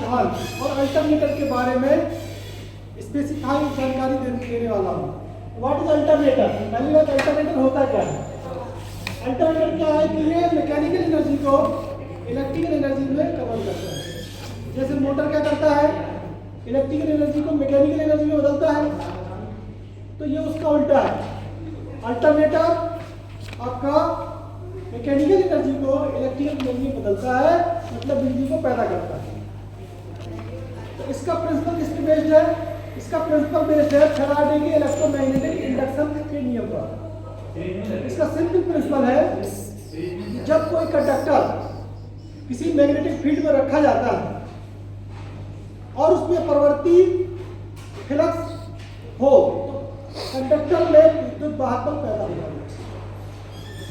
इस्तेमाल और अल्टरनेटर के बारे में स्पेसिफाई जानकारी देने वाला हूँ। What is alternator? पहली बात, अल्टरनेटर होता क्या है? अल्टरनेटर क्या है कि ये मैकेनिकल एनर्जी को इलेक्ट्रिकल एनर्जी में कन्वर्ट करता है। जैसे मोटर क्या करता है, इलेक्ट्रिकल एनर्जी को मैकेनिकल एनर्जी में बदलता है, तो ये उसका उल्टा है। अल्टरनेटर आपका मैकेनिकल एनर्जी को इलेक्ट्रिकल एनर्जी में बदलता है, मतलब बिजली को पैदा करता है। तो इसका प्रिंसिपल किस पे बेस्ड है? इसका प्रिंसिपल बेस्ड है फैराडे के इलेक्ट्रोमैग्नेटिक इंडक्शन के नियम पर। इसका सिंपल प्रिंसिपल है कि जब कोई कंडक्टर किसी मैग्नेटिक फील्ड में रखा जाता है और उसमें प्रवृत्ति फ्लक्स हो, तो कंडक्टर में विद्युत वाहक बल पैदा हो जाएगा।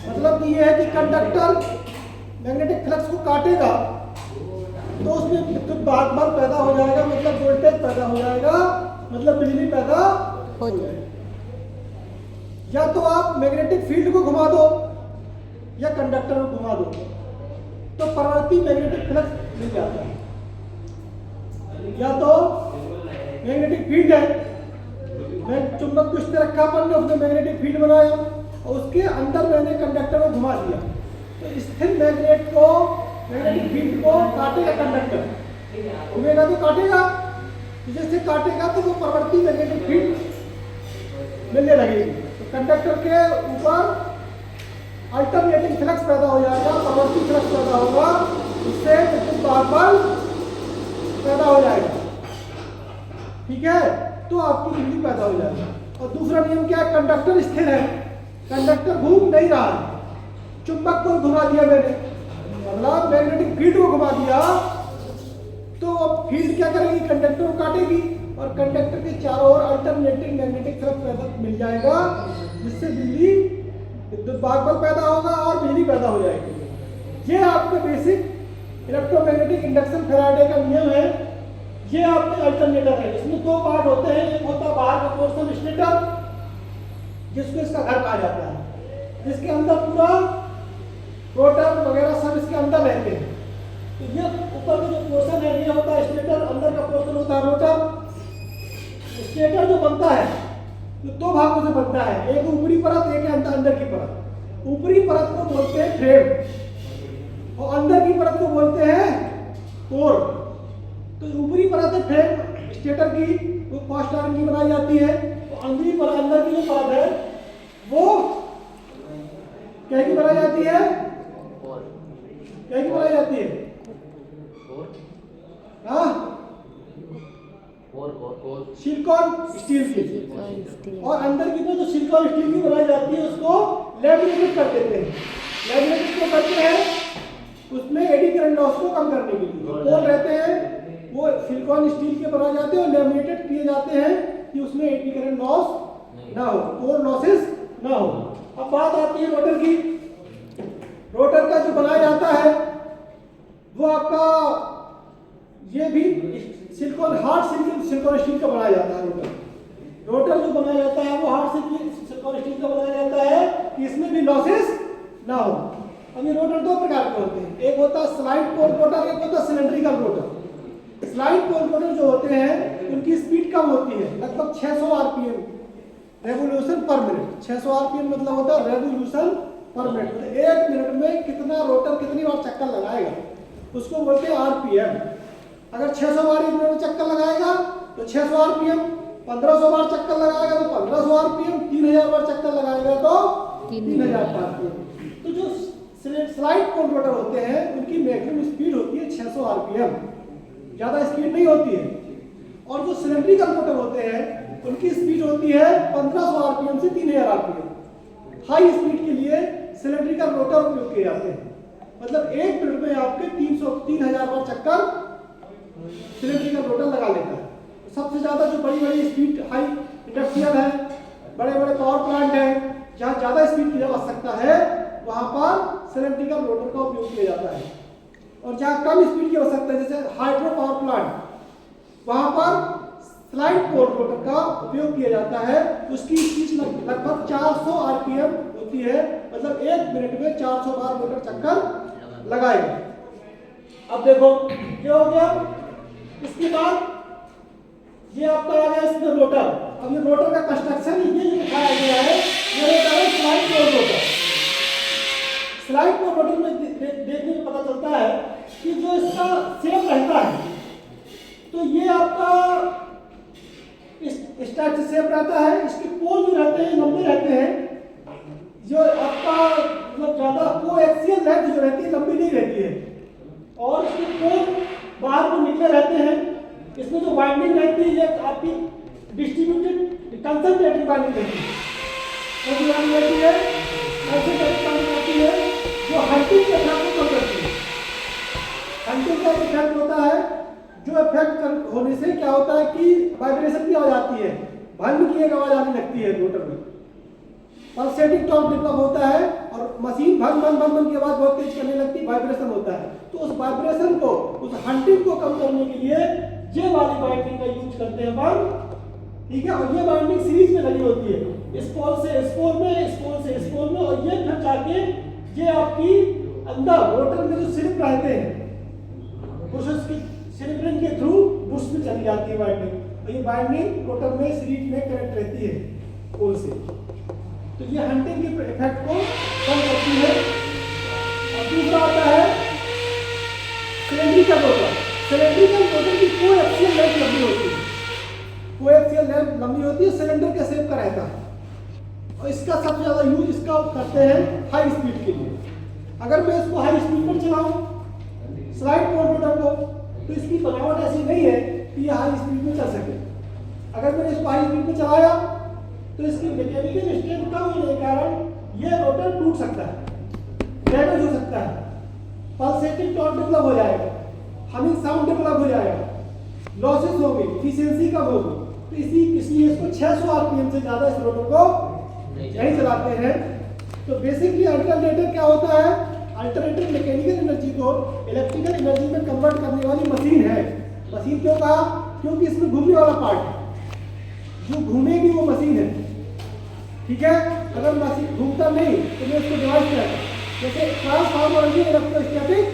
मतलब कि यह है कि कंडक्टर मैग्नेटिक फ्लक्स को काटेगा तो उसमें विद्युत वाहक बल पैदा हो जाएगा, मतलब वोल्टेज पैदा हो जाएगा, मतलब बिजली पैदा हो जाएगी। या तो आप मैग्नेटिक फील्ड को घुमा दो या कंडक्टर को घुमा दो तो प्रवृत्ति मैग्नेटिक फ्लक्स मिल जाता है। या तो मैग्नेटिक फील्ड है, मैं चुंबक को इस तरह रखा अपन ने, उसने मैग्नेटिक फील्ड बनाया और उसके अंदर मैंने कंडक्टर को घुमा दिया, तो स्थिर मैग्नेट को मैग्नेटिक फील्ड को काटेगा कंडक्टर, घूमेगा तो काटेगा, जैसे काटेगा तो वो प्रवृत्ति मैग्नेटिक फील्ड मिलने लगेगी। तो कंडक्टर के ऊपर अल्टरनेटिंग फ्लक्स पैदा हो जाएगा, प्रवृत्ति फ्लक्स पैदा होगा, इससे विद्युत वाहक बल पैदा हो जाएगा। ठीक है, तो आपकी बिजली पैदा हो जाएगी। और दूसरा नियम क्या है? कंडक्टर स्थिर है, कंडक्टर घूम नहीं रहा है, चुंबक को घुमा दिया मैंने, मतलब मैग्नेटिक फील्ड को घुमा दिया, तो अब फील्ड क्या करेगी? कंडक्टर को काटेगी और कंडक्टर के चारों ओर अल्टरनेटिंग मैग्नेटिक फ्लक्स पैदा मिल जाएगा, जिससे बिजली विद्युत वाहक बल पैदा होगा और बिजली पैदा हो जाएगी। ये आपका बेसिक इलेक्ट्रोमैग्नेटिक इंडक्शन फैराडे का नियम है। ये आपके अल्टरनेटर है। इसमें दो पार्ट होते हैं, एक होता है बाहर का पोर्शन स्टेटर, जिसको इसका घर कहा जाता है, जिसके अंदर पूरा रोटर वगैरह सब इसके अंदर रहते हैं। तो ये ऊपर का जो पोर्शन है ये होता है स्टेटर, अंदर का पोर्शन होता है रोटर। स्टेटर जो बनता है तो दो भागों से बनता है, एक ऊपरी परत, एक है अंदर की परत। ऊपरी परत को बोलते हैं फ्रेम और अंदर की परत को बोलते हैं कोर। तो ऊपरी परत है फ्रेम स्टेटर की, वो कास्ट आयरन की बनाई जाती है। तो अंदर की जो परत है वो क्या की बनाई जाती है? क्या की बनाई जाती है? सिलिकॉन स्टील की। और अंदर की तो जो सिलिकॉन स्टील की बनाई जाती है उसको लैमिनेटेड कर देते हैं। लैमिनेटेड क्यों करते हैं? उसमें एडी करंट लॉस को कम करने के लिए। कोर रहते हैं वो सिलिकॉन स्टील के बनाए जाते हैं और लैमिनेटेड किए जाते हैं कि उसमें एडी करंट लॉस ना हो, कोर लॉसेस ना हो। अब बात आती है रोटर की। रोटर का जो बनाया जाता है वो आपका ये भी सिलिकॉन हार्ड सिलिकॉन स्टील का बनाया जाता है। रोटर जो बनाया जाता है वो हार्ड सिलिकॉन स्टील का बनाया जाता है कि इसमें भी लॉसेस ना हो। अब ये रोटर दो प्रकार के होते हैं, एक होता है स्लाइड पोल रोटर, एक होता है cylindrical rotor. Slide pole rotor जो होते हैं उनकी स्पीड कम होती है, लगभग 600 आरपीएम रेवोल्यूशन पर मिनट। 600 आरपीएम मतलब होता है रेवोल्यूशन पर मिनट, मतलब 1 मिनट में कितना रोटर कितनी बार चक्कर लगाएगा उसको बोलते हैं आरपीएम। अगर 600 बार 1 मिनट में चक्कर लगाएगा तो 600 आरपीएम, 1500 बार चक्कर लगाएगा तो 1500 आरपीएम, 3000 बार चक्कर लगाएगा तो 3000 आरपीएम। तो जो स्लाइड पोल रोटर होते हैं उनकी मैक्सिमम स्पीड होती है 600 आरपीएम, ज्यादा स्पीड नहीं होती है। और जो सिलेंड्रिकल रोटर होते हैं उनकी स्पीड होती है 1500 आरपीएम से 3000 आरपीएम। हाई स्पीड के लिए सिलेंड्रिकल रोटर उपयोग किए जाते हैं, मतलब 1 मिनट में आपके 3000 बार चक्कर सिलेंड्रिकल रोटर लगा लेता है। सबसे ज्यादा जो बड़ी बड़ी स्पीड हाई इंडस्ट्रियल है, बड़े बड़े पावर प्लांट है, जहाँ ज्यादा स्पीड की आवश्यकता है वहां पर सिलेंड्रिकल रोटर का उपयोग किया जाता है। और जहाँ कम स्पीड की आवश्यकता है जैसे हाइड्रो पावर प्लांट, वहां पर स्लाइड पोल रोटर का उपयोग किया जाता है। उसकी स्पीड लगभग 400 आरपीएम होती है, मतलब 1 मिनट में 400 बार मोटर चक्कर लगाएगा। अब देखो क्या हो गया, इसके बाद ये आपका आ गया इसमें रोटर। अब ये रोटर का कंस्ट्रक्शन ये जो दिखाया गया है, ये रोटर है slide pole rotor. Slide pole rotor में देखने में पता चलता है कि जो इसका शेप रहता है, तो ये आपका इस टाइप से शेप रहता है। इसके पोल जो रहते हैं लंबे रहते हैं, जो आपका मतलब ज्यादा कोएक्सियल लेंथ जो रहती है लंबी नहीं रहती है, और इसके पोल बाहर को निकले रहते हैं। इसमें जो वाइंडिंग रहती है ये आपकी डिस्ट्रीब्यूटेड कंसंट्रेटेड वाइंडिंग रहती है, वो वाइंडिंग रहती है कंसंट्रेटेड वाइंडिंग रहती है, जो हंटिंग के इफेक्ट को कम करती है। हंटिंग का इफेक्ट होता है, जो इफेक्ट होने से क्या होता है कि वाइब्रेशन की आवाज आती है, भंग की एक आवाज आने लगती है रोटर में, पल्सेटिंग टॉर्क डेवलप होता है और मशीन भंग भंग भंग भंग की आवाज बहुत तेज करने लगती है, वाइब्रेशन होता है। तो उस वाइब्रेशन को, उस हंटिंग को कम करने के लिए ये वाली वाइंडिंग का यूज करते हैं हम, ठीक है। और ये वाइंडिंग सीरीज में लगी होती है, इस पोल से इस पोल में, इस पोल से इस पोल में, और ये फिर जाके ये आपकी अंदर रोटर में जो स्लिप रहते हैं प्रोसेस की स्लिपिंग के थ्रू बुश में चली जाती है वाइंडिंग, और ये वाइंडिंग रोटर में सीरीज में कनेक्ट रहती है पोल से। तो ये हंटिंग के इफेक्ट को कम करती है। और दूसरा आता है सिलेंड्रिकल रोटर। सिलेंड्रिकल रोटर की कोएक्सियल लेंथ लंबी होती है, कोएक्सियल लेंथ लंबी होती है, सिलेंडर के शेप का रहता है, और इसका सबसे ज्यादा यूज इसका करते हैं हाई स्पीड के लिए। अगर मैं इसको हाई स्पीड पर चलाऊं स्लाइड पोल रोटर को, तो इसकी बनावट ऐसी नहीं है कि ये हाई स्पीड में चल सके। अगर मैंने इसको हाई स्पीड में चलाया तो इसकी मैकेनिकल स्ट्रेंथ कम होने के कारण ये रोटर टूट सकता है, डैमेज हो सकता है, पल्सेटिंग टॉर्क डेवलप हो जाएगा, हमिंग साउंड डेवलप हो जाएगा, लॉसेस होंगे, एफिशिएंसी कम होगी। तो इसलिए इसको 600 आरपीएम से ज्यादा इस रोटर को नहीं चलाते हैं। तो बेसिकली अल्टरनेटर क्या होता है, अल्टरनेटिव मैकेनिकल एनर्जी को इलेक्ट्रिकल एनर्जी में कन्वर्ट करने वाली मशीन है। मशीन क्यों कहा, क्योंकि इसमें घूमने वाला पार्ट है, जो घूमेगी वो मशीन है, ठीक है। अगर मशीन घूमता नहीं तो मैं इसको डिवाइस कहता हूं, जैसे ट्रांसफार्मर की इलेक्ट्रोस्टैटिक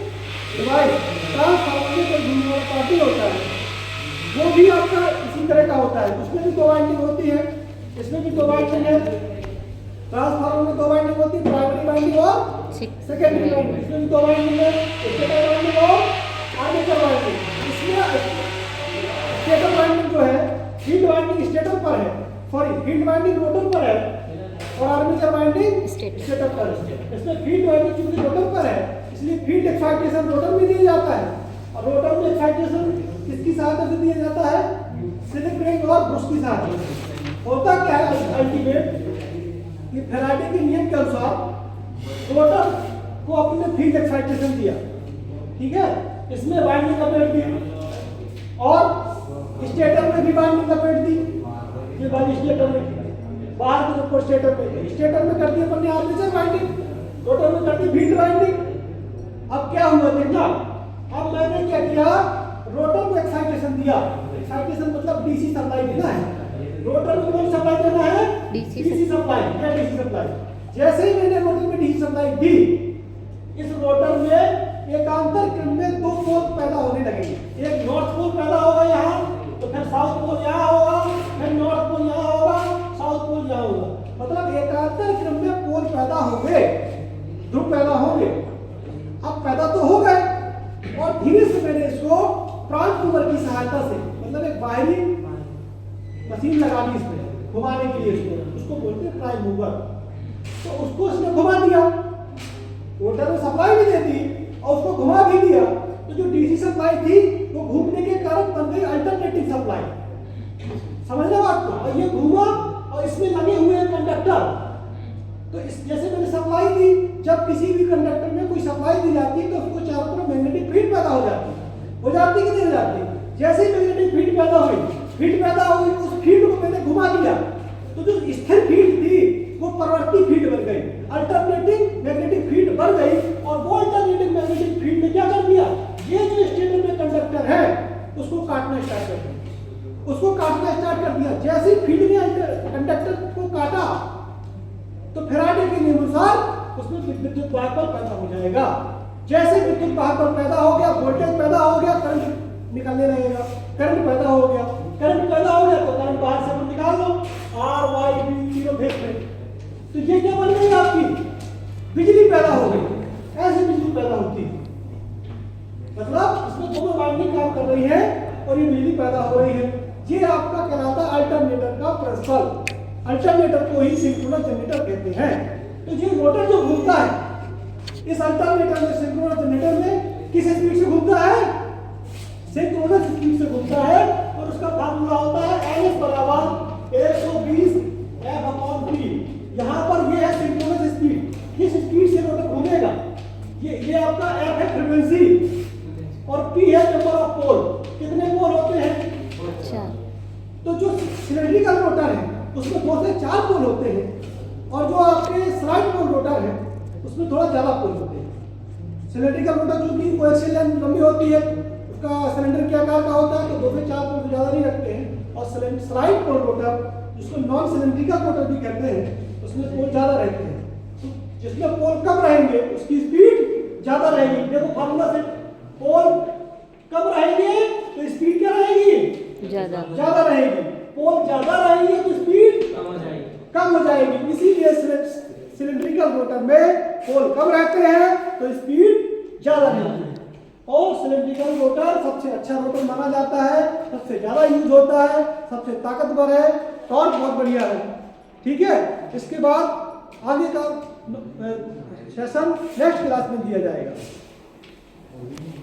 डिवाइस, ट्रांसफार्मर में कोई घूमने वाला पार्ट नहीं होता है, वो भी आपका इसी तरह का होता है। उसमें भी दो वाइंडिंग होती है, इसमें भी दो वाइंडिंग है। ट्रांसफार्मर में दो वाइंडिंग होती है, प्राइमरी वाइंडिंग और सेकेंडरी वाइंडिंग। इसमें भी दो वाइंडिंग है, स्टेटर वाइंडिंग और आर्मेचर वाइंडिंग। इसमें स्टेटर वाइंडिंग जो है, फील्ड वाइंडिंग स्टेटर पर है, सॉरी फील्ड वाइंडिंग रोटर पर है, और आर्मेचर वाइंडिंग स्टेटर पर है। इसमें फील्ड वाइंडिंग क्योंकि रोटर पर है, इसलिए फील्ड एक्साइटेशन रोटर में दिया जाता है, और रोटर में एक्साइटेशन किसकी सहायता से दिया जाता है, स्लिप रिंग और ब्रश की सहायता से। होता क्या है अल्टीमेट कि फैराडे के नियम के अनुसार रोटर को अपने फील्ड एक्साइटेशन दिया, ठीक है, इसमें वाइंडिंग लपेट दी, और स्टेटर में भी वाइंडिंग लपेट दी, ये वाली स्टेटर में, बाहर की जो स्टेटर में, स्टेटर में कर दी अपन ने आर्मेचर वाइंडिंग, रोटर में कर दी फील्ड वाइंडिंग। अब क्या हुआ देखना, अब मैंने क्या किया, रोटर को एक्साइटेशन दिया, एक्साइटेशन मतलब डीसी सप्लाई देना है, रोटर को कौन सप्लाई देना है, डीसी सप्लाई, क्या डीसी सप्लाई। जैसे ही मैंने रोटर में डीसी सप्लाई दी, इस रोटर में एकांतर क्रम में दो पोल पैदा होने लगेंगे, एक नॉर्थ पोल पैदा होगा यहाँ, तो फिर साउथ पोल यहाँ होगा, फिर नॉर्थ पोल यहाँ होगा, साउथ पोल यहाँ होगा, मतलब एकांतर क्रम में पोल पैदा होंगे, ध्रुव पैदा होंगे। अब पैदा तो हो गए, और धीरे से मैंने इसको प्राइम मूवर की सहायता से, मतलब एक बाहरी मशीन लगा दी इसमें घुमाने के लिए, उसको बोलते हैं प्राइम मूवर। तो उसको इसने घुमा दिया, रोटर में सप्लाई भी देती और उसको घुमा भी दिया, तो जो डीसी सप्लाई थी वो घूमने के कारण बन गई अल्टरनेटिव सप्लाई। समझना बात को। और ये घूमा और इसमें लगे हुए हैं कंडक्टर, तो इस जैसे मैंने सप्लाई दी, जब किसी भी कंडक्टर में कोई सप्लाई दी जाती है तो उसको चारों तरफ मैग्नेटिक फील्ड पैदा हो जाती कि नहीं हो जाती। जैसे ही मैग्नेटिक फील्ड पैदा हुई, उस फील्ड को मैंने घुमा दिया, तो जो स्थिर फील्ड थी वो परिवर्ती फील्ड बन गई, अल्टरनेटिंग मैग्नेटिक फील्ड बन गई। और वो अल्टरनेटिंग मैग्नेटिक फील्ड ने क्या कर दिया, ये जो स्टेटर में कंडक्टर है उसको काटना स्टार्ट कर दिया। जैसे ही फील्ड ने कंडक्टर को काटा, तो फैराडे के नियम अनुसार उसमें विद्युत वाहक पैदा हो जाएगा। जैसे विद्युत वाहक पैदा हो गया, वोल्टेज पैदा हो गया, करंट निकलने लगेगा, करंट पैदा हो गया। करंट पैदा हो गया तो करंट बाहर से निकाल लो, आर वाई बी तीनों फेस में, तो ये क्या बन गई आपकी बिजली पैदा हो गई। ऐसे बिजली पैदा होती है, मतलब इसमें दोनों वाइंडिंग काम कर रही है और ये बिजली पैदा हो रही है। ये आपका कहलाता है अल्टरनेटर का प्रिंसिपल। अल्टरनेटर को ही सिंक्रोनस जनरेटर कहते हैं। तो ये मोटर जो घूमता है इस अल्टरनेटर में, सिंक्रोनस जनरेटर में किस स्पीड से घूमता है? सिंक्रोनस स्पीड से घूमता है और उसका फार्मूला होता है ns बराबर 120 F/P। यहाँ पर ये है सिंक्रोनस स्पीड, किस स्पीड से मोटर घूमेगा। ये आपका F है फ्रीक्वेंसी और P है नंबर ऑफ पोल, कितने पोल होते हैं? अच्छा। तो जो सिलेंड्रिकल रोटर है उसमें 2 से 4 पोल होते हैं और जो आपके स्लाइड पोल रोटर है उसमें थोड़ा ज्यादा पोल होते हैं। सिलेंड्रिकल रोटर चूंकि कोएक्सियल लेंथ लंबी होती है, उसका सिलेंडर के आकार का होता है, तो 2 से 4 पोल ज्यादा नहीं रखते हैं। और स्लाइड पोल रोटर जिसको नॉन सिलेंड्रिकल रोटर भी कहते हैं, उसमें पोल ज्यादा रहते हैं। तो जिसमें पोल कम रहेंगे उसकी स्पीड ज्यादा रहेगी। देखो फार्मूला से, पोल कम रहेंगे तो स्पीड क्या रहेगी? ज्यादा रहेगी। पोल ज्यादा रहेंगे तो स्पीड कम हो जाएगी। इसीलिए सिलेंड्रिकल रोटर में पोल कम रहते हैं तो स्पीड ज्यादा रहती है। और सिलेंड्रिकल रोटर सबसे अच्छा रोटर माना जाता है, सबसे ज्यादा यूज होता है, सबसे ताकतवर है, टॉर्क बहुत बढ़िया है। ठीक है, इसके बाद आगे का सेशन नेक्स्ट क्लास में दिया जाएगा।